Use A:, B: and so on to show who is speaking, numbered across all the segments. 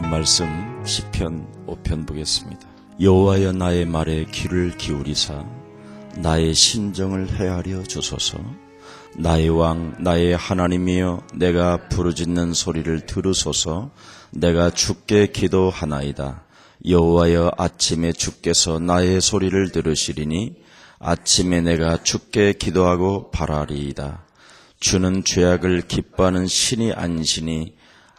A: 하나님 말씀 시편 5편 보겠습니다. 여호와여 나의 말에 귀를 기울이사 나의 신정을 헤아려 주소서. 나의 왕 나의 하나님이여 내가 부르짖는 소리를 들으소서. 내가 주께 기도하나이다. 여호와여 아침에 주께서 나의 소리를 들으시리니 아침에 내가 주께 기도하고 바라리이다. 주는 죄악을 기뻐하는 신이 아니시니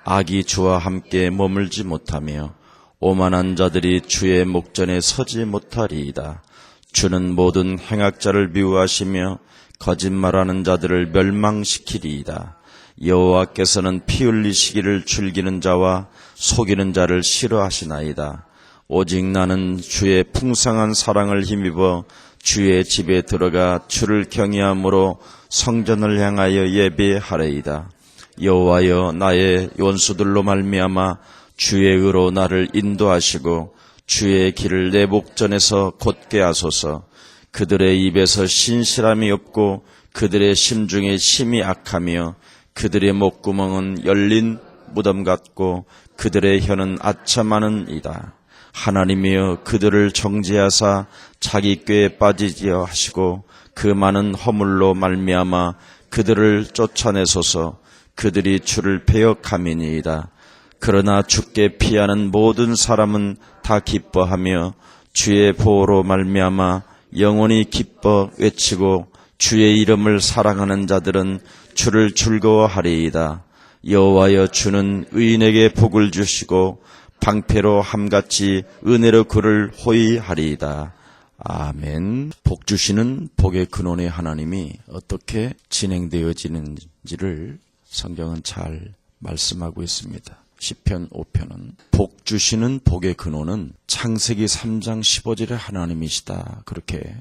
A: 악이 주와 함께 머물지 못하며 오만한 자들이 주의 목전에 서지 못하리이다. 주는 모든 행악자를 미워하시며 거짓말하는 자들을 멸망시키리이다. 여호와께서는 피 흘리시기를 즐기는 자와 속이는 자를 싫어하시나이다. 오직 나는 주의 풍성한 사랑을 힘입어 주의 집에 들어가 주를 경외함으로 성전을 향하여 예배하리이다. 여호와여 나의 원수들로 말미암아 주의 의로 나를 인도하시고 주의 길을 내 목전에서 곧게 하소서. 그들의 입에서 신실함이 없고 그들의 심중에 심이 악하며 그들의 목구멍은 열린 무덤 같고 그들의 혀는 아첨하는 이다. 하나님이여 그들을 정죄하사 자기 꾀에 빠지게 하시고 그 많은 허물로 말미암아 그들을 쫓아내소서. 그들이 주를 배역함이니이다. 그러나 주께 피하는 모든 사람은 다 기뻐하며 주의 보호로 말미암아 영원히 기뻐 외치고 주의 이름을 사랑하는 자들은 주를 즐거워하리이다. 여호와여 주는 의인에게 복을 주시고 방패로 함같이 은혜로 그를 호위하리이다. 아멘. 복 주시는 복의 근원의 하나님이 어떻게 진행되어지는지를 성경은 잘 말씀하고 있습니다. 시편 5편은 복 주시는 복의 근원은 창세기 3장 15절의 하나님이시다. 그렇게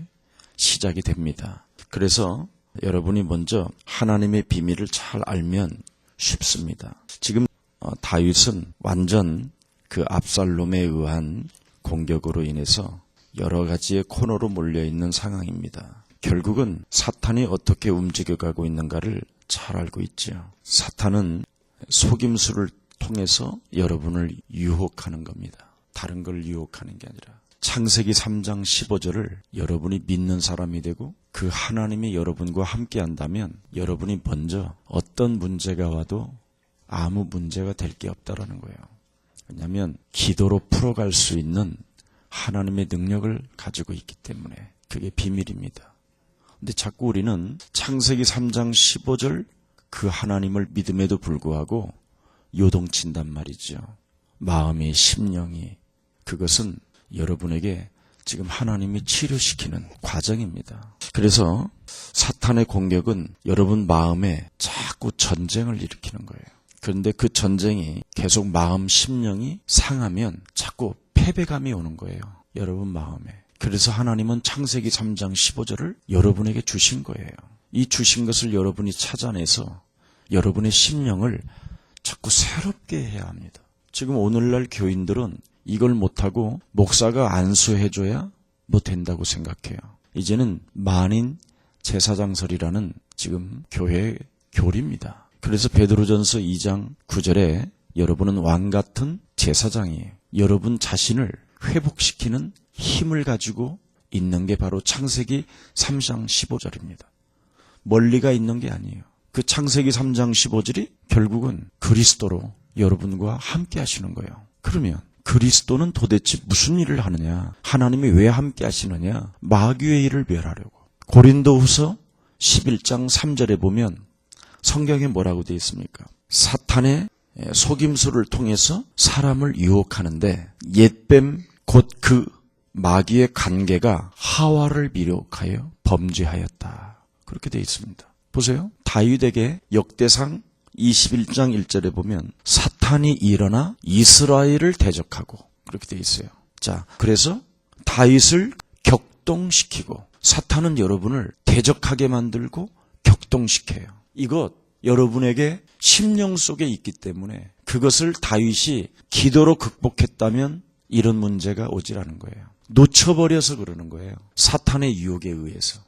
A: 시작이 됩니다. 그래서 여러분이 먼저 하나님의 비밀을 잘 알면 쉽습니다. 지금 다윗은 완전 그 압살롬에 의한 공격으로 인해서 여러 가지의 코너로 몰려있는 상황입니다. 결국은 사탄이 어떻게 움직여가고 있는가를 잘 알고 있죠. 사탄은 속임수를 통해서 여러분을 유혹하는 겁니다. 다른 걸 유혹하는 게 아니라 창세기 3장 15절을 여러분이 믿는 사람이 되고 그 하나님이 여러분과 함께 한다면 여러분이 먼저 어떤 문제가 와도 아무 문제가 될 게 없다라는 거예요. 왜냐하면 기도로 풀어갈 수 있는 하나님의 능력을 가지고 있기 때문에 그게 비밀입니다. 근데 자꾸 우리는 창세기 3장 15절 그 하나님을 믿음에도 불구하고 요동친단 말이죠. 마음이 심령이 그것은 여러분에게 지금 하나님이 치료시키는 과정입니다. 그래서 사탄의 공격은 여러분 마음에 자꾸 전쟁을 일으키는 거예요. 그런데 그 전쟁이 계속 마음 심령이 상하면 자꾸 패배감이 오는 거예요. 여러분 마음에. 그래서 하나님은 창세기 3장 15절을 여러분에게 주신 거예요. 이 주신 것을 여러분이 찾아내서 여러분의 심령을 자꾸 새롭게 해야 합니다. 지금 오늘날 교인들은 이걸 못하고 목사가 안수해줘야 뭐 된다고 생각해요. 이제는 만인 제사장설이라는 지금 교회의 교리입니다. 그래서 베드로전서 2장 9절에 여러분은 왕 같은 제사장이에요. 여러분 자신을 회복시키는 힘을 가지고 있는 게 바로 창세기 3장 15절입니다. 멀리가 있는 게 아니에요. 그 창세기 3장 15절이 결국은 그리스도로 여러분과 함께 하시는 거예요. 그러면 그리스도는 도대체 무슨 일을 하느냐? 하나님이 왜 함께 하시느냐? 마귀의 일을 멸하려고. 고린도후서 11장 3절에 보면 성경에 뭐라고 되어 있습니까? 사탄의 속임수를 통해서 사람을 유혹하는데 옛뱀 곧 그 마귀의 관계가 하와를 미혹하여 범죄하였다. 그렇게 되어 있습니다. 보세요. 다윗에게 역대상 21장 1절에 보면 사탄이 일어나 이스라엘을 대적하고 그렇게 되어 있어요. 자, 그래서 다윗을 격동시키고 사탄은 여러분을 대적하게 만들고 격동시켜요. 이것 여러분에게 심령 속에 있기 때문에 그것을 다윗이 기도로 극복했다면 이런 문제가 오질 않은 거예요. 놓쳐버려서 그러는 거예요. 사탄의 유혹에 의해서.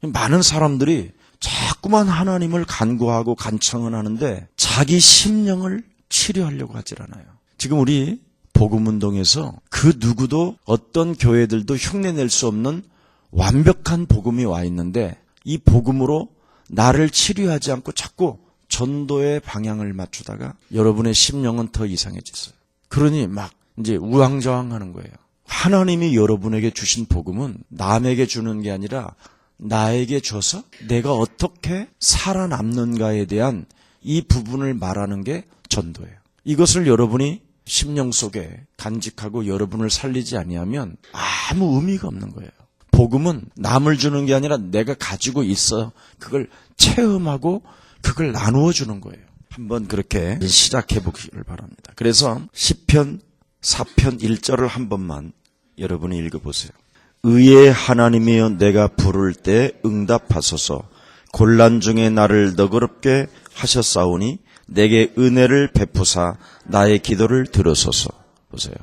A: 많은 사람들이 자꾸만 하나님을 간구하고 간청은 하는데 자기 심령을 치료하려고 하질 않아요. 지금 우리 복음운동에서 그 누구도 어떤 교회들도 흉내낼 수 없는 완벽한 복음이 와 있는데 이 복음으로 나를 치료하지 않고 자꾸 전도의 방향을 맞추다가 여러분의 심령은 더 이상해졌어요. 그러니 막 이제 우왕좌왕하는 거예요. 하나님이 여러분에게 주신 복음은 남에게 주는 게 아니라 나에게 줘서 내가 어떻게 살아남는가에 대한 이 부분을 말하는 게 전도예요. 이것을 여러분이 심령 속에 간직하고 여러분을 살리지 아니하면 아무 의미가 없는 거예요. 복음은 남을 주는 게 아니라 내가 가지고 있어 그걸 체험하고 그걸 나누어 주는 거예요. 한번 그렇게 시작해 보기를 바랍니다. 그래서 시편 4편 1절을 한 번만 여러분이 읽어보세요. 의의 하나님이여 내가 부를 때 응답하소서. 곤란 중에 나를 너그럽게 하셨사오니 내게 은혜를 베푸사 나의 기도를 들으소서. 보세요.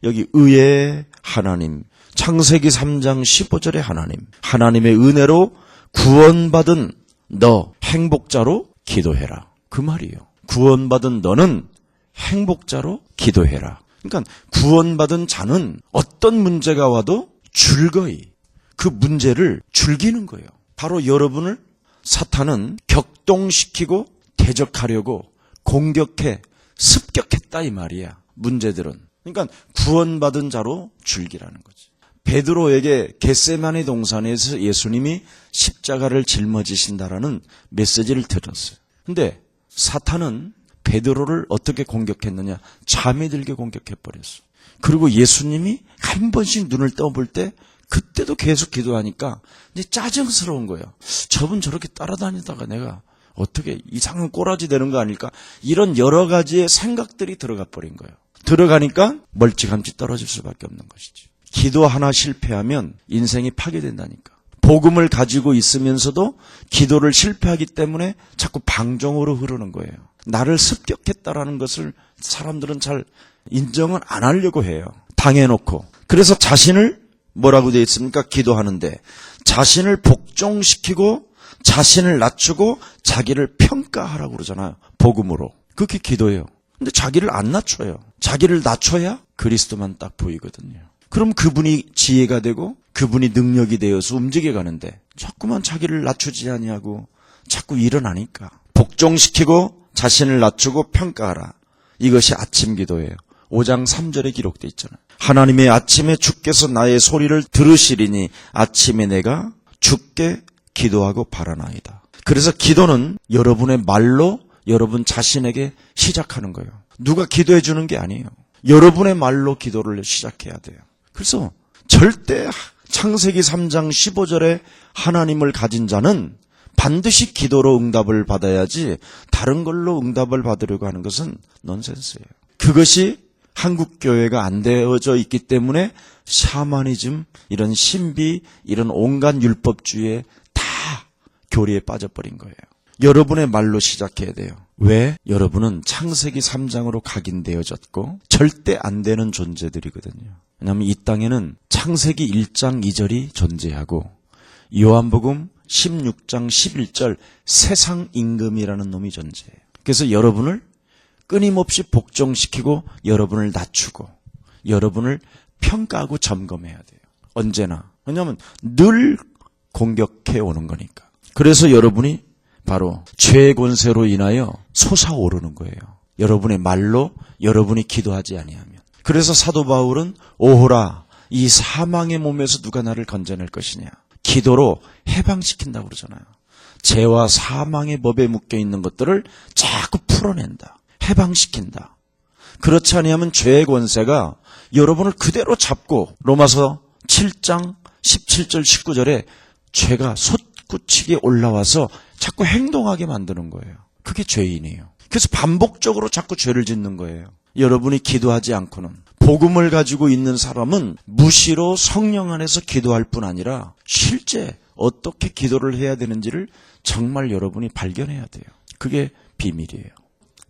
A: 여기 의의 하나님, 창세기 3장 15절의 하나님, 하나님의 은혜로 구원받은 너 행복자로 기도해라. 그 말이에요. 구원받은 너는 행복자로 기도해라. 그러니까 구원받은 자는 어떤 문제가 와도 즐거이 그 문제를 즐기는 거예요. 바로 여러분을 사탄은 격동시키고 대적하려고 공격해 습격했다 이 말이야. 문제들은. 그러니까 구원받은 자로 즐기라는 거지. 베드로에게 겟세마네 동산에서 예수님이 십자가를 짊어지신다라는 메시지를 들었어요. 근데 사탄은 베드로를 어떻게 공격했느냐? 잠이 들게 공격해버렸어. 그리고 예수님이 한 번씩 눈을 떠볼 때 그때도 계속 기도하니까 이제 짜증스러운 거예요. 저분 저렇게 따라다니다가 내가 어떻게 이상한 꼬라지 되는 거 아닐까? 이런 여러 가지의 생각들이 들어가 버린 거예요. 들어가니까 멀찌감치 떨어질 수밖에 없는 것이지. 기도 하나 실패하면 인생이 파괴된다니까. 복음을 가지고 있으면서도 기도를 실패하기 때문에 자꾸 방종으로 흐르는 거예요. 나를 습격했다라는 것을 사람들은 잘 인정은 안 하려고 해요. 당해놓고. 그래서 자신을 뭐라고 되어 있습니까? 기도하는데 자신을 복종시키고 자신을 낮추고 자기를 평가하라고 그러잖아요. 복음으로. 그게 기도예요. 근데 자기를 안 낮춰요. 자기를 낮춰야 그리스도만 딱 보이거든요. 그럼 그분이 지혜가 되고 그분이 능력이 되어서 움직여 가는데 자꾸만 자기를 낮추지 아니하고 자꾸 일어나니까 복종시키고 자신을 낮추고 평가하라. 이것이 아침 기도예요. 5장 3절에 기록되어 있잖아요. 하나님의 아침에 주께서 나의 소리를 들으시리니 아침에 내가 주께 기도하고 바라나이다. 그래서 기도는 여러분의 말로 여러분 자신에게 시작하는 거예요. 누가 기도해 주는 게 아니에요. 여러분의 말로 기도를 시작해야 돼요. 그래서 절대 창세기 3장 15절에 하나님을 가진 자는 반드시 기도로 응답을 받아야지 다른 걸로 응답을 받으려고 하는 것은 넌센스예요. 그것이 한국 교회가 안 되어져 있기 때문에 샤머니즘, 이런 신비, 이런 온갖 율법주의에 다 교리에 빠져버린 거예요. 여러분의 말로 시작해야 돼요. 왜? 여러분은 창세기 3장으로 각인되어졌고 절대 안 되는 존재들이거든요. 왜냐하면 이 땅에는 창세기 1장 2절이 존재하고 요한복음 16장 11절 세상 임금이라는 놈이 존재해요. 그래서 여러분을 끊임없이 복종시키고 여러분을 낮추고 여러분을 평가하고 점검해야 돼요. 언제나. 왜냐하면 늘 공격해 오는 거니까. 그래서 여러분이 바로 죄의 권세로 인하여 솟아오르는 거예요. 여러분의 말로 여러분이 기도하지 아니하면. 그래서 사도 바울은 오호라 이 사망의 몸에서 누가 나를 건져낼 것이냐. 기도로 해방시킨다고 그러잖아요. 죄와 사망의 법에 묶여있는 것들을 자꾸 풀어낸다. 해방시킨다. 그렇지 아니하면 죄의 권세가 여러분을 그대로 잡고 로마서 7장 17절 19절에 죄가 솟구치게 올라와서 자꾸 행동하게 만드는 거예요. 그게 죄인이에요. 그래서 반복적으로 자꾸 죄를 짓는 거예요. 여러분이 기도하지 않고는. 복음을 가지고 있는 사람은 무시로 성령 안에서 기도할 뿐 아니라 실제 어떻게 기도를 해야 되는지를 정말 여러분이 발견해야 돼요. 그게 비밀이에요.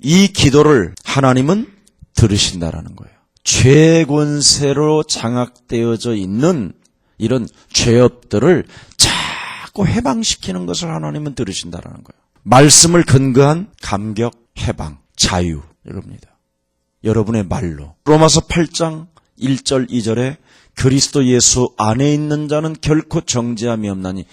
A: 이 기도를 하나님은 들으신다라는 거예요. 죄 권세로 장악되어져 있는 이런 죄업들을 자꾸 해방시키는 것을 하나님은 들으신다라는 거예요. 말씀을 근거한 감격, 해방, 자유 이겁니다. 여러분의 말로. 로마서 8장 1절 2절에 그리스도 예수 안에 있는 자는 결코 정죄함이 없나니,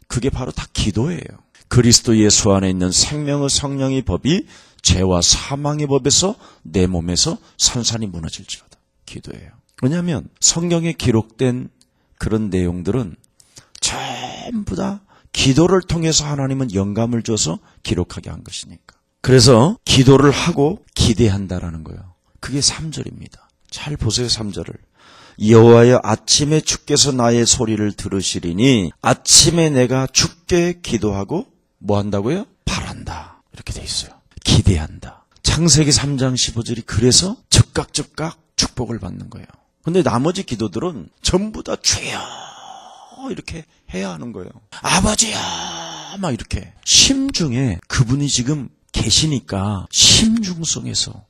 A: 그게 바로 다 기도예요. 그리스도 예수 안에 있는 생명의 성령의 법이 죄와 사망의 법에서 내 몸에서 산산이 무너질지어다. 기도예요. 왜냐하면 성경에 기록된 그런 내용들은 전부 다 기도를 통해서 하나님은 영감을 줘서 기록하게 한 것이니까. 그래서 기도를 하고 기대한다라는 거예요. 그게 3절입니다. 잘 보세요. 3절을. 여호와여, 아침에 주께서 나의 소리를 들으시리니 아침에 내가 주께 기도하고 뭐 한다고요? 바란다. 이렇게 돼 있어요. 기대한다. 창세기 3장 15절이 그래서 즉각 축복을 받는 거예요. 근데 나머지 기도들은 전부 다 주여 이렇게 해야 하는 거예요. 아버지야 막 이렇게 심중에 그분이 지금 계시니까 심중성에서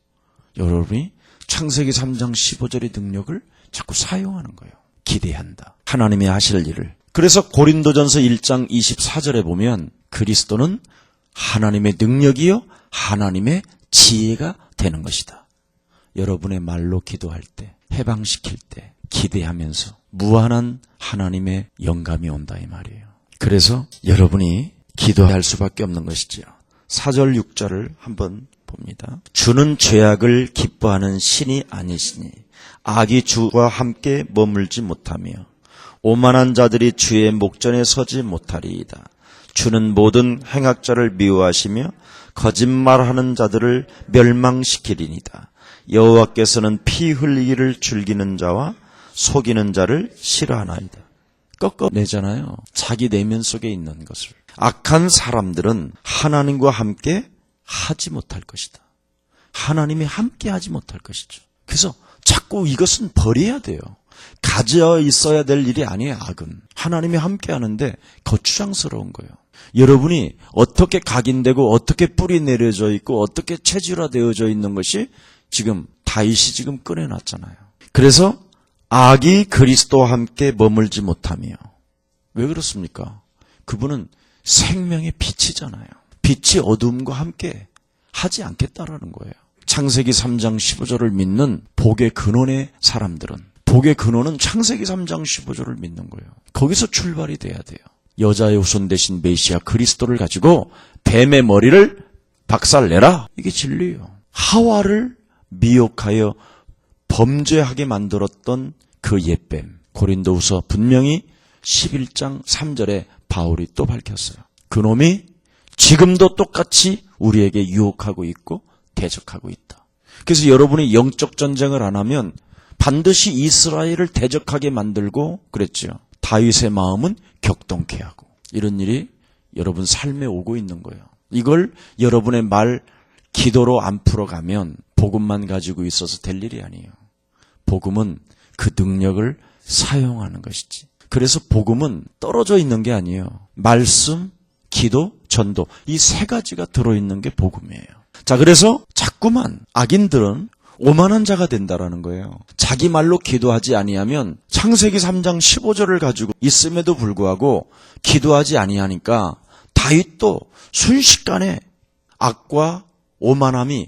A: 여러분이 창세기 3장 15절의 능력을 자꾸 사용하는 거예요. 기대한다. 하나님이 하실 일을. 그래서 고린도전서 1장 24절에 보면 그리스도는 하나님의 능력이요 하나님의 지혜가 되는 것이다. 여러분의 말로 기도할 때, 해방시킬 때 기대하면서 무한한 하나님의 영감이 온다 이 말이에요. 그래서 여러분이 기도할 수밖에 없는 것이지요. 4절 6절을 한번 봅니다. 주는 죄악을 기뻐하는 신이 아니시니 악이 주와 함께 머물지 못하며 오만한 자들이 주의 목전에 서지 못하리이다. 주는 모든 행악자를 미워하시며 거짓말하는 자들을 멸망시키리니다. 여호와께서는 피 흘리기를 즐기는 자와 속이는 자를 싫어하나이다. 꺾어내잖아요. 자기 내면 속에 있는 것을. 악한 사람들은 하나님과 함께 하지 못할 것이다. 하나님이 함께 하지 못할 것이죠. 그래서 자꾸 이것은 버려야 돼요. 가져 있어야 될 일이 아니에요. 악은. 하나님이 함께 하는데 거추장스러운 거예요. 여러분이 어떻게 각인되고 어떻게 뿌리 내려져 있고 어떻게 체질화되어져 있는 것이 지금 다윗이 지금 꺼내놨잖아요. 그래서 악이 그리스도와 함께 머물지 못하며. 왜 그렇습니까? 그분은 생명의 빛이잖아요. 빛이 어둠과 함께 하지 않겠다라는 거예요. 창세기 3장 15절을 믿는 복의 근원의 사람들은, 복의 근원은 창세기 3장 15절을 믿는 거예요. 거기서 출발이 돼야 돼요. 여자의 후손 대신 메시아 그리스도를 가지고 뱀의 머리를 박살내라. 이게 진리예요. 하와를 미혹하여 범죄하게 만들었던 그 옛뱀. 고린도후서 분명히 11장 3절에 바울이 또 밝혔어요. 그놈이 지금도 똑같이 우리에게 유혹하고 있고 대적하고 있다. 그래서 여러분이 영적 전쟁을 안 하면 반드시 이스라엘을 대적하게 만들고 그랬죠. 다윗의 마음은 격동케 하고. 이런 일이 여러분 삶에 오고 있는 거예요. 이걸 여러분의 말, 기도로 안 풀어가면 복음만 가지고 있어서 될 일이 아니에요. 복음은 그 능력을 사용하는 것이지. 그래서 복음은 떨어져 있는 게 아니에요. 말씀, 기도, 전도, 이 세 가지가 들어있는 게 복음이에요. 자, 그래서 자꾸만 악인들은 오만한 자가 된다라는 거예요. 자기 말로 기도하지 아니하면 창세기 3장 15절을 가지고 있음에도 불구하고 기도하지 아니하니까 다윗도 순식간에 악과 오만함이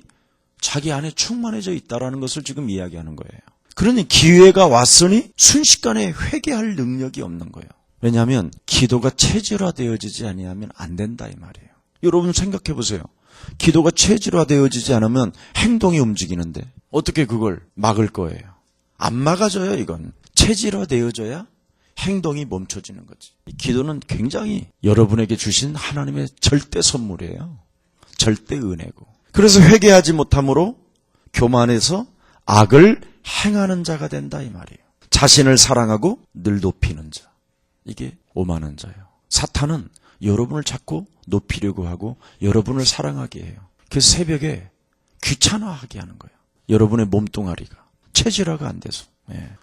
A: 자기 안에 충만해져 있다라는 것을 지금 이야기하는 거예요. 그러니 기회가 왔으니 순식간에 회개할 능력이 없는 거예요. 왜냐하면 기도가 체질화되어지지 아니하면 안 된다 이 말이에요. 여러분 생각해 보세요. 기도가 체질화되어지지 않으면 행동이 움직이는데 어떻게 그걸 막을 거예요? 안 막아져요. 이건 체질화되어져야 행동이 멈춰지는 거지. 기도는 굉장히 여러분에게 주신 하나님의 절대 선물이에요. 절대 은혜고. 그래서 회개하지 못함으로 교만해서 악을 행하는 자가 된다 이 말이에요. 자신을 사랑하고 늘 높이는 자. 이게 오만한 자예요. 사탄은 여러분을 자꾸 높이려고 하고 여러분을 사랑하게 해요. 그래서 새벽에 귀찮아하게 하는 거예요. 여러분의 몸뚱아리가 체질화가 안 돼서.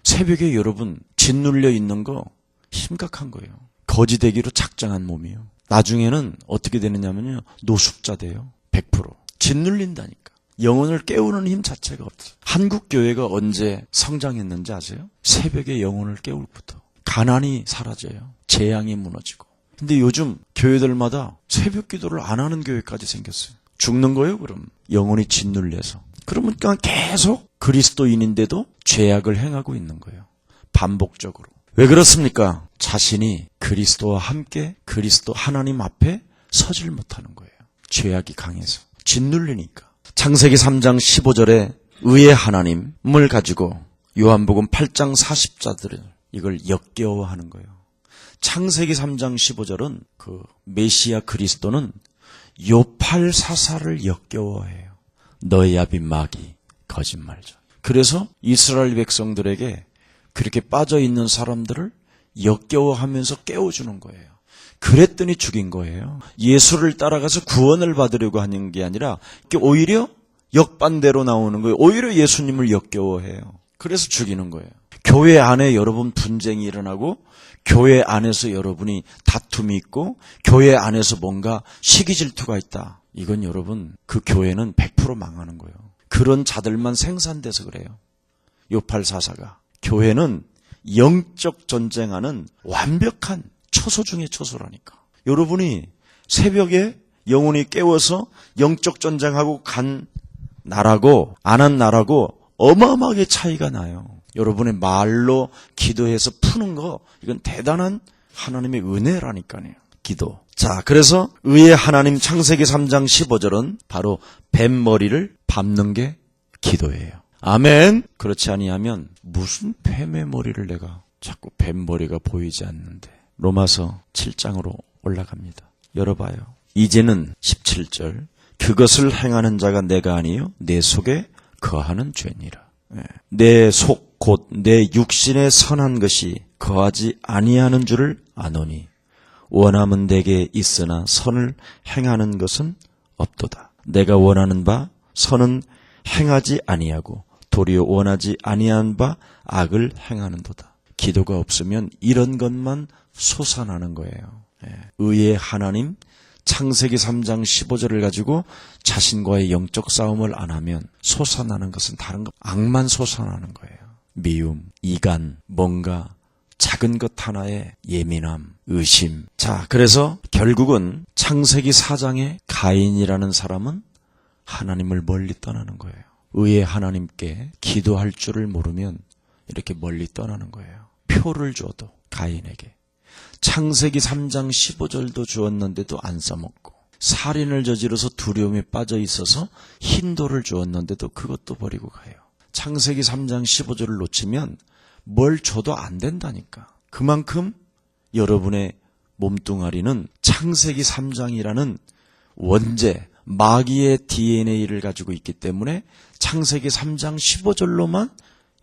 A: 새벽에 여러분 짓눌려 있는 거 심각한 거예요. 거지 되기로 작정한 몸이에요. 나중에는 어떻게 되느냐면요. 노숙자 돼요. 100%. 짓눌린다니까. 영혼을 깨우는 힘 자체가 없어요. 한국 교회가 언제 성장했는지 아세요? 새벽에 영혼을 깨울 부터. 가난이 사라져요. 재앙이 무너지고. 근데 요즘 교회들마다 새벽 기도를 안 하는 교회까지 생겼어요. 죽는 거예요, 그럼. 영혼이 짓눌려서. 그러니까 계속 그리스도인인데도 죄악을 행하고 있는 거예요. 반복적으로. 왜 그렇습니까? 자신이 그리스도와 함께 그리스도 하나님 앞에 서질 못하는 거예요. 죄악이 강해서. 짓눌리니까. 창세기 3장 15절에 의의 하나님을 가지고 요한복음 8장 40자들은 이걸 역겨워하는 거예요. 창세기 3장 15절은 그 메시아 그리스도는 요팔사사를 역겨워해요. 너의 아비 마귀, 거짓말자. 그래서 이스라엘 백성들에게 그렇게 빠져있는 사람들을 역겨워하면서 깨워주는 거예요. 그랬더니 죽인 거예요. 예수를 따라가서 구원을 받으려고 하는 게 아니라 오히려 역반대로 나오는 거예요. 오히려 예수님을 역겨워해요. 그래서 죽이는 거예요. 교회 안에 여러분 분쟁이 일어나고 교회 안에서 여러분이 다툼이 있고 교회 안에서 뭔가 시기 질투가 있다. 이건 여러분 그 교회는 100% 망하는 거예요. 그런 자들만 생산돼서 그래요. 요팔사사가. 교회는 영적 전쟁하는 완벽한 초소 중에 초소라니까. 여러분이 새벽에 영혼이 깨워서 영적 전쟁하고 간 나라고 안 한 나라고 어마어마하게 차이가 나요. 여러분의 말로 기도해서 푸는 거 이건 대단한 하나님의 은혜라니까요. 기도. 자, 그래서 의의 하나님 창세기 3장 15절은 바로 뱀머리를 밟는 게 기도예요. 아멘. 그렇지 아니하면 무슨 뱀의 머리를 내가 자꾸 뱀머리가 보이지 않는데. 로마서 7장으로 올라갑니다. 열어봐요. 이제는 17절 그것을 행하는 자가 내가 아니요 내 속에 거하는 죄니라. 내 속 곧 내 육신에 선한 것이 거하지 아니하는 줄을 아노니 원함은 내게 있으나 선을 행하는 것은 없도다. 내가 원하는 바 선은 행하지 아니하고 도리어 원하지 아니한 바 악을 행하는도다. 기도가 없으면 이런 것만 솟아나는 거예요. 의의 하나님 창세기 3장 15절을 가지고 자신과의 영적 싸움을 안 하면 솟아나는 것은 다른 것, 악만 솟아나는 거예요. 미움, 이간, 뭔가 작은 것 하나에 예민함, 의심. 자, 그래서 결국은 창세기 4장의 가인이라는 사람은 하나님을 멀리 떠나는 거예요. 의의 하나님께 기도할 줄을 모르면 이렇게 멀리 떠나는 거예요. 표를 줘도 가인에게. 창세기 3장 15절도 주었는데도 안 써먹고 살인을 저지러서 두려움에 빠져 있어서 흰돌을 주었는데도 그것도 버리고 가요. 창세기 3장 15절을 놓치면 뭘 줘도 안 된다니까. 그만큼 여러분의 몸뚱아리는 창세기 3장이라는 원죄, 마귀의 DNA를 가지고 있기 때문에 창세기 3장 15절로만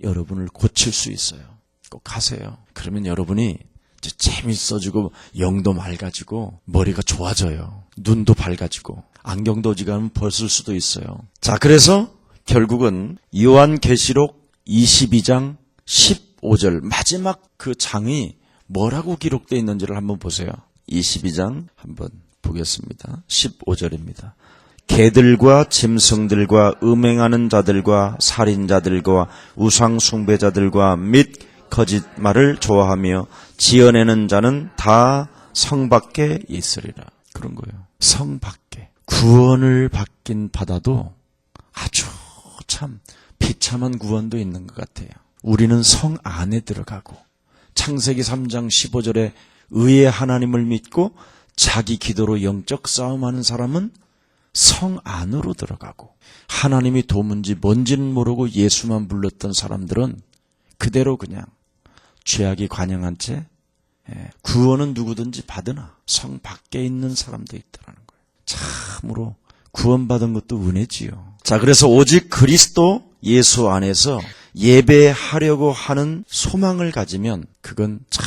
A: 여러분을 고칠 수 있어요. 꼭 하세요. 그러면 여러분이 재밌어지고 영도 맑아지고 머리가 좋아져요. 눈도 밝아지고 안경도 어지간하면 벗을 수도 있어요. 자, 그래서 결국은 요한계시록 22장 15절 마지막 그 장이 뭐라고 기록되어 있는지를 한번 보세요. 22장 한번 보겠습니다. 15절입니다. 개들과 짐승들과 음행하는 자들과 살인자들과 우상숭배자들과 및 거짓말을 좋아하며 지어내는 자는 다 성 밖에 있으리라. 그런 거예요. 성 밖에. 구원을 받아도 아주 참 비참한 구원도 있는 것 같아요. 우리는 성 안에 들어가고 창세기 3장 15절에 의의 하나님을 믿고 자기 기도로 영적 싸움하는 사람은 성 안으로 들어가고 하나님이 도문지 뭔지는 모르고 예수만 불렀던 사람들은 그대로 그냥 죄악이 관영한 채 구원은 누구든지 받으나 성 밖에 있는 사람도 있다는 거예요. 참으로 구원받은 것도 은혜지요. 자, 그래서 오직 그리스도 예수 안에서 예배하려고 하는 소망을 가지면 그건 참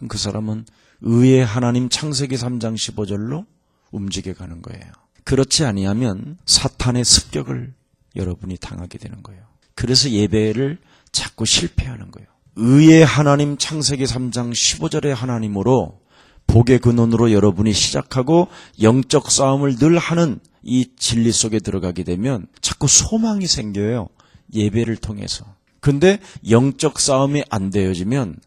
A: 그 사람은 의의 하나님 창세기 3장 15절로 움직여 가는 거예요. 그렇지 아니하면 사탄의 습격을 여러분이 당하게 되는 거예요. 그래서 예배를 자꾸 실패하는 거예요. 의의 하나님 창세기 3장 15절의 하나님으로 복의 근원으로 여러분이 시작하고 영적 싸움을 늘 하는 이 진리 속에 들어가게 되면 자꾸 소망이 생겨요. 예배를 통해서. 근데 영적 싸움이 안 되어지면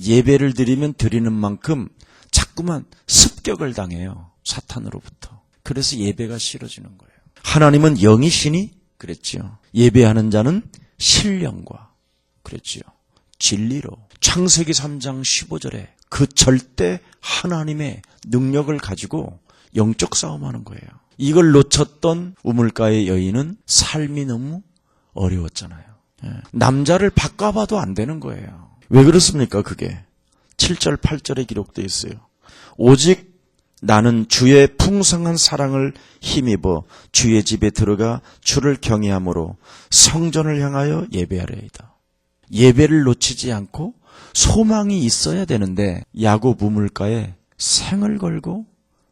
A: 예배를 드리면 드리는 만큼 자꾸만 습격을 당해요. 사탄으로부터. 그래서 예배가 싫어지는 거예요. 하나님은 영이시니 그랬지요. 예배하는 자는 신령과 그랬지요. 진리로. 창세기 3장 15절에 그 절대 하나님의 능력을 가지고 영적 싸움하는 거예요. 이걸 놓쳤던 우물가의 여인은 삶이 너무 어려웠잖아요. 남자를 바꿔봐도 안 되는 거예요. 왜 그렇습니까? 그게 7절 8절에 기록되어 있어요. 오직 나는 주의 풍성한 사랑을 힘입어 주의 집에 들어가 주를 경외함으로 성전을 향하여 예배하려이다. 예배를 놓치지 않고 소망이 있어야 되는데 야곱 우물가에 생을 걸고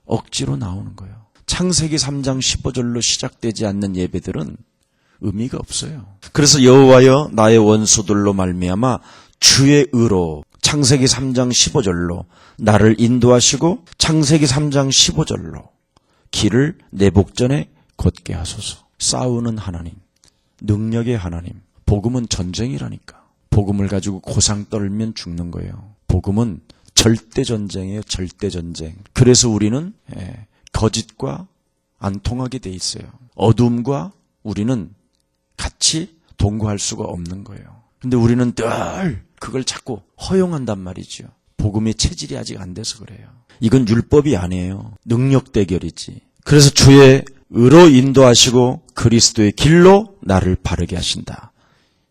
A: 억지로 나오는 거예요. 창세기 3장 15절로 시작되지 않는 예배들은 의미가 없어요. 그래서 여호와여 나의 원수들로 말미암아 주의 의로 창세기 3장 15절로 나를 인도하시고 창세기 3장 15절로 길을 내 복전에 곧게 하소서. 싸우는 하나님, 능력의 하나님. 복음은 전쟁이라니까. 복음을 가지고 고상 떨면 죽는 거예요. 복음은 절대 전쟁이에요. 절대 전쟁. 그래서 우리는 거짓과 안 통하게 돼 있어요. 어둠과 우리는 같이 동거할 수가 없는 거예요. 근데 우리는 늘 그걸 자꾸 허용한단 말이죠. 복음의 체질이 아직 안 돼서 그래요. 이건 율법이 아니에요. 능력 대결이지. 그래서 주의 의로 인도하시고 그리스도의 길로 나를 바르게 하신다.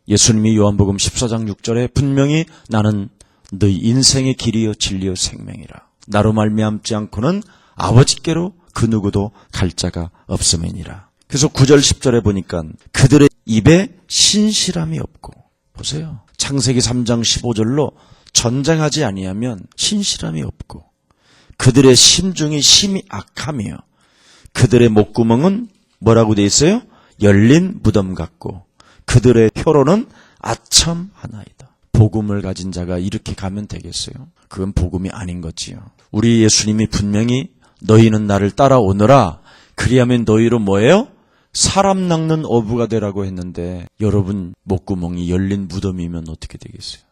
A: 예수님이 요한복음 14장 6절에 분명히 나는 너희 인생의 길이요 진리요 생명이라. 나로 말미암지 않고는 아버지께로 그 누구도 갈 자가 없음이니라. 그래서 9절 10절에 보니까 그들의 입에 신실함이 없고, 보세요. 창세기 3장 15절로 전쟁하지 아니하면 신실함이 없고, 그들의 심중이 심히 악하며 그들의 목구멍은 뭐라고 돼 있어요? 열린 무덤 같고 그들의 혀로는 아첨하나이다. 복음을 가진 자가 이렇게 가면 되겠어요? 그건 복음이 아닌 거지요. 우리 예수님이 분명히 너희는 나를 따라오너라. 그리하면 너희로 뭐예요? 사람 낚는 어부가 되라고 했는데 여러분 목구멍이 열린 무덤이면 어떻게 되겠어요?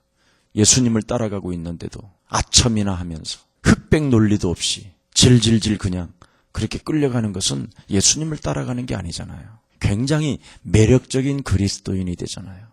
A: 예수님을 따라가고 있는데도 아첨이나 하면서 흑백 논리도 없이 질질질 그냥 그렇게 끌려가는 것은 예수님을 따라가는 게 아니잖아요. 굉장히 매력적인 그리스도인이 되잖아요.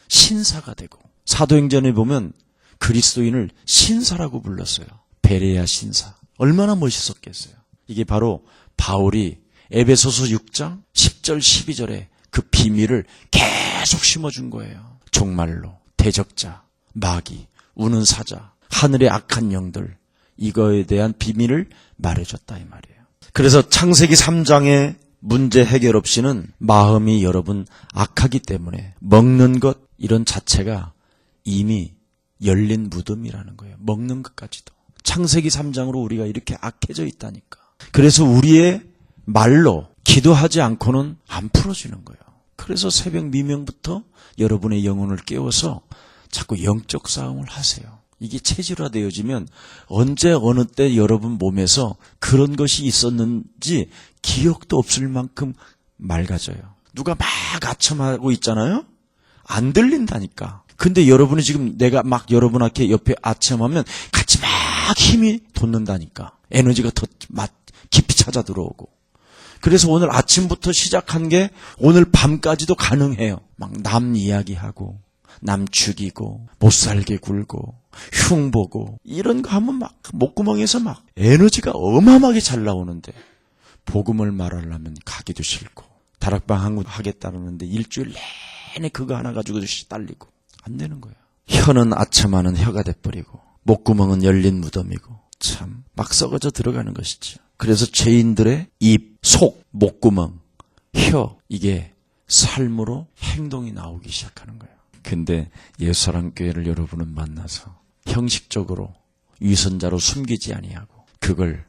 A: 신사가 되고. 사도행전에 보면 그리스도인을 신사라고 불렀어요. 베레아 신사. 얼마나 멋있었겠어요. 이게 바로 바울이 에베소서 6장 10절 12절에 그 비밀을 계속 심어준 거예요. 종말로, 대적자, 마귀, 우는 사자, 하늘의 악한 영들, 이거에 대한 비밀을 말해줬다 이 말이에요. 그래서 창세기 3장의 문제 해결 없이는 마음이 여러분 악하기 때문에 먹는 것 이런 자체가 이미 열린 무덤이라는 거예요. 먹는 것까지도. 창세기 3장으로 우리가 이렇게 악해져 있다니까. 그래서 우리의 말로 기도하지 않고는 안 풀어지는 거예요. 그래서 새벽 미명부터 여러분의 영혼을 깨워서 자꾸 영적 싸움을 하세요. 이게 체질화되어지면 언제 어느 때 여러분 몸에서 그런 것이 있었는지 기억도 없을 만큼 맑아져요. 누가 막 아첨하고 있잖아요. 안 들린다니까. 근데 여러분이 지금 내가 막 여러분한테 옆에 아첨하면 같이 막 힘이 돋는다니까. 에너지가 더 깊이 찾아 들어오고. 그래서 오늘 아침부터 시작한 게 오늘 밤까지도 가능해요. 막 남 이야기하고 남 죽이고 못 살게 굴고 흉보고 이런 거 하면 막 목구멍에서 막 에너지가 어마어마하게 잘 나오는데 복음을 말하려면 가기도 싫고 다락방 하겠다는데 일주일 내내 그거 하나 가지고 딸리고 안 되는 거예요. 혀는 아첨하는 혀가 돼버리고 목구멍은 열린 무덤이고 참 막 썩어져 들어가는 것이죠. 그래서 죄인들의 입, 속, 목구멍, 혀 이게 삶으로 행동이 나오기 시작하는 거예요. 근데 예수사랑교회를 여러분은 만나서 형식적으로 위선자로 숨기지 아니하고 그걸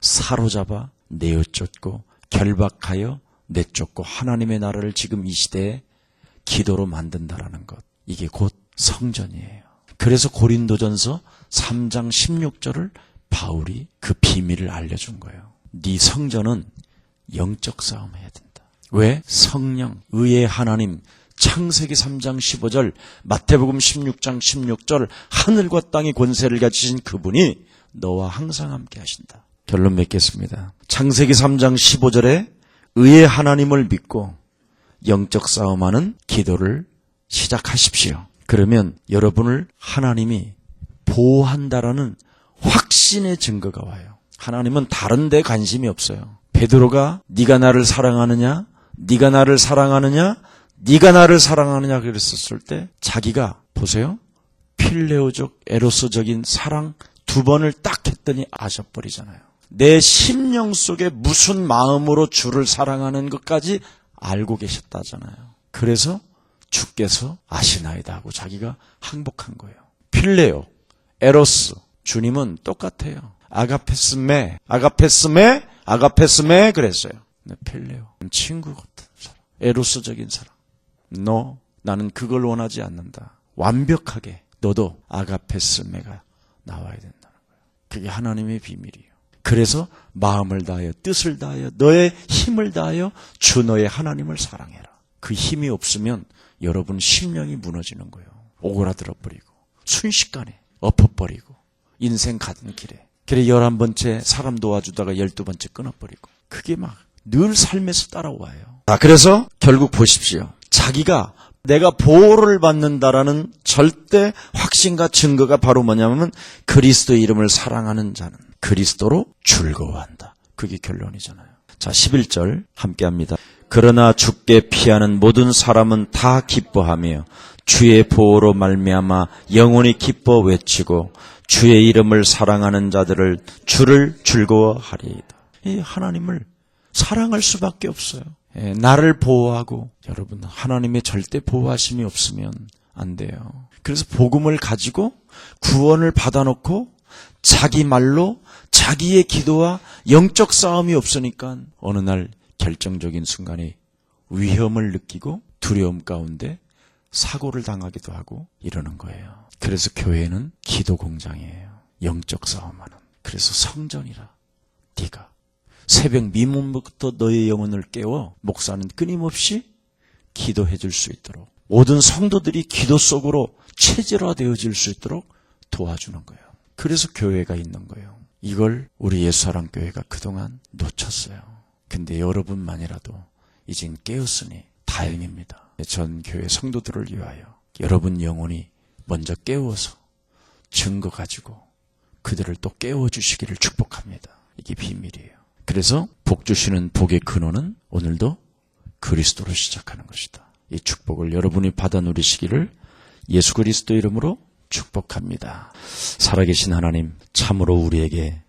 A: 사로잡아 내어쫓고 결박하여 내쫓고 하나님의 나라를 지금 이 시대에 기도로 만든다라는 것. 이게 곧 성전이에요. 그래서 고린도전서 3장 16절을 바울이 그 비밀을 알려준 거예요. 네 성전은 영적 싸움 해야 된다. 왜? 성령, 의의 하나님, 창세기 3장 15절, 마태복음 16장 16절, 하늘과 땅의 권세를 가지신 그분이 너와 항상 함께 하신다. 결론 맺겠습니다. 창세기 3장 15절에 의의 하나님을 믿고 영적 싸움하는 기도를 시작하십시오. 그러면 여러분을 하나님이 보호한다라는 확신의 증거가 와요. 하나님은 다른 데 관심이 없어요. 베드로가 네가 나를 사랑하느냐? 네가 나를 사랑하느냐? 네가 나를 사랑하느냐 그랬었을 때 자기가 보세요. 필레오적 에로스적인 사랑 2번을 딱 했더니 아셔버리잖아요. 내 심령 속에 무슨 마음으로 주를 사랑하는 것까지 알고 계셨다잖아요. 그래서 주께서 아시나이다 하고 자기가 항복한 거예요. 필레오, 에로스, 주님은 똑같아요. 아가페스메 그랬어요. 필레오, 친구 같은 사람, 에로스적인 사람. 나는 그걸 원하지 않는다. 완벽하게 너도 아가페스메가 나와야 된다는 거예요. 그게 하나님의 비밀이에요. 그래서 마음을 다하여 뜻을 다하여 너의 힘을 다하여 주 너의 하나님을 사랑해라. 그 힘이 없으면 여러분 심령이 무너지는 거예요. 오그라들어 버리고 순식간에 엎어버리고 인생 가는 길에 그래 11번째 사람 도와주다가 12번째 끊어버리고 그게 막 늘 삶에서 따라와요. 그래서 결국 보십시오. 자기가 내가 보호를 받는다라는 절대 확신과 증거가 바로 뭐냐면 그리스도의 이름을 사랑하는 자는 그리스도로 즐거워한다. 그게 결론이잖아요. 자, 11절 함께합니다. 그러나 주께 피하는 모든 사람은 다 기뻐하며 주의 보호로 말미암아 영원히 기뻐 외치고 주의 이름을 사랑하는 자들을 주를 즐거워하리이다. 이 하나님을 사랑할 수밖에 없어요. 나를 보호하고 여러분 하나님의 절대 보호하심이 없으면 안 돼요. 그래서 복음을 가지고 구원을 받아놓고 자기 말로 자기의 기도와 영적 싸움이 없으니까 어느 날 결정적인 순간에 위험을 느끼고 두려움 가운데 사고를 당하기도 하고 이러는 거예요. 그래서 교회는 기도 공장이에요. 영적 싸움하는. 그래서 성전이라. 네가 새벽 미문부터 너의 영혼을 깨워 목사는 끊임없이 기도해 줄 수 있도록 모든 성도들이 기도 속으로 체질화되어질 수 있도록 도와주는 거예요. 그래서 교회가 있는 거예요. 이걸 우리 예수사랑교회가 그동안 놓쳤어요. 근데 여러분만이라도 이젠 깨었으니 다행입니다. 전 교회 성도들을 위하여 여러분 영혼이 먼저 깨워서 증거 가지고 그들을 또 깨워주시기를 축복합니다. 이게 비밀이에요. 그래서 복 주시는 복의 근원은 오늘도 그리스도로 시작하는 것이다. 이 축복을 여러분이 받아 누리시기를 예수 그리스도 이름으로 축복합니다. 살아계신 하나님, 참으로 우리에게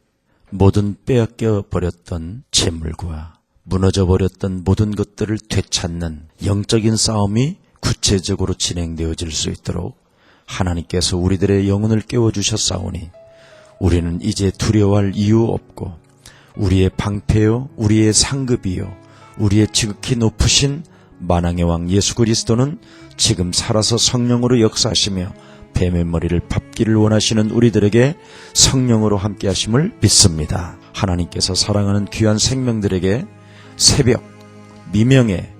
A: 모든 빼앗겨 버렸던 재물과 무너져 버렸던 모든 것들을 되찾는 영적인 싸움이 구체적으로 진행되어질 수 있도록 하나님께서 우리들의 영혼을 깨워주셨사오니 우리는 이제 두려워할 이유 없고 우리의 방패요, 우리의 상급이요, 우리의 지극히 높으신 만왕의 왕 예수 그리스도는 지금 살아서 성령으로 역사하시며 뱀의 머리를 밟기를 원하시는 우리들에게 성령으로 함께 하심을 믿습니다. 하나님께서 사랑하는 귀한 생명들에게 새벽, 미명에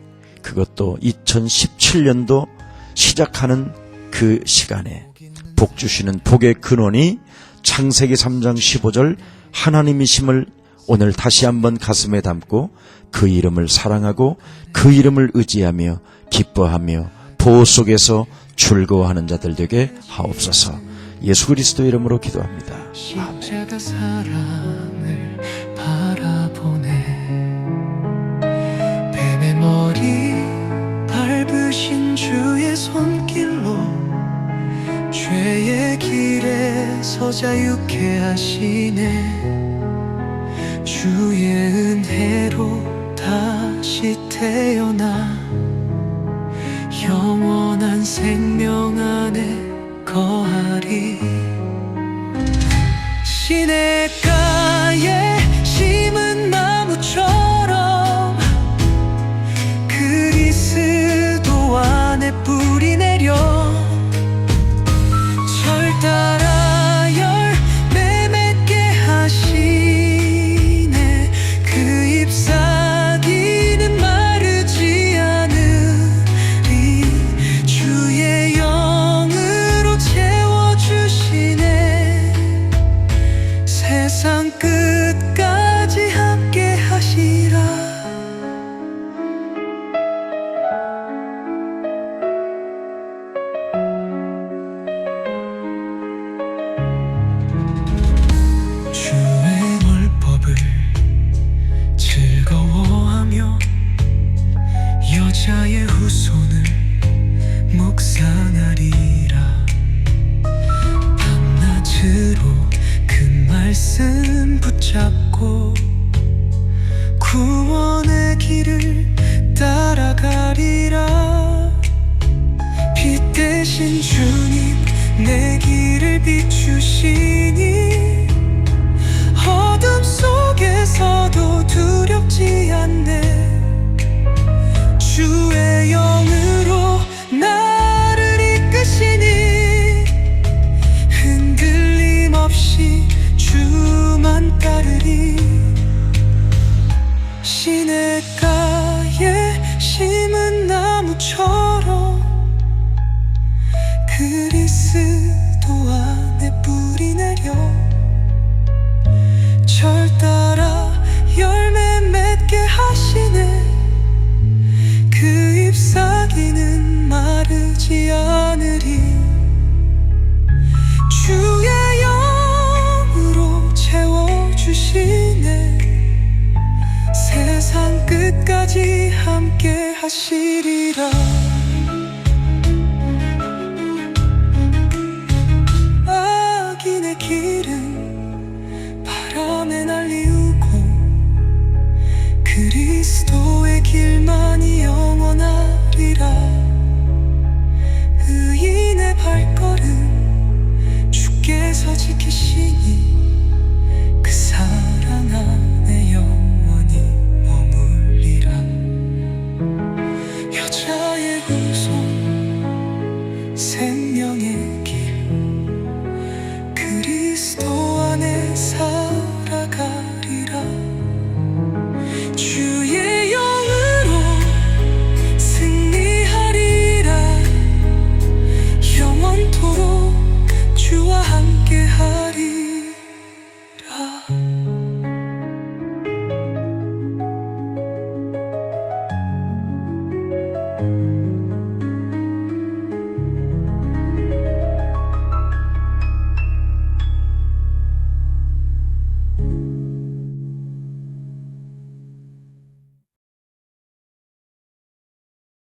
A: 그것도 2017년도 시작하는 그 시간에 복 주시는 복의 근원이 창세기 3장 15절 하나님이심을 오늘 다시 한번 가슴에 담고 그 이름을 사랑하고 그 이름을 의지하며 기뻐하며 보호 속에서 즐거워하는 자들 되게 하옵소서. 예수 그리스도 이름으로 기도합니다.
B: 십자가 사랑을 바라보네. 뱀의 머리 밟으신 주의 손길로 죄의 길에서 자유케 하시네. 주의 은혜로 다시 태어나 영원한 생명 안에 거하리. 시냇가에 심은 나무처럼 그리스도 안에 뿌리 내려 절 따라 열매 맺게 하시네. 그 잎사귀는 마르지 않으리. 주의 영으로 채워주시 대신 주님 내 길을 비추시니 어둠 속에서도 두렵지 않네. 주의 영으로 나를 이끄시니 흔들림 없이 주만 따르리. 시냇가에 심은 나무처럼 그리스도 안에 뿌리 내려 절 따라 열매 맺게 하시네. 그 잎사귀는 마르지 않으리. 주의 영으로 채워주시네. 세상 끝까지 함께 하시리라.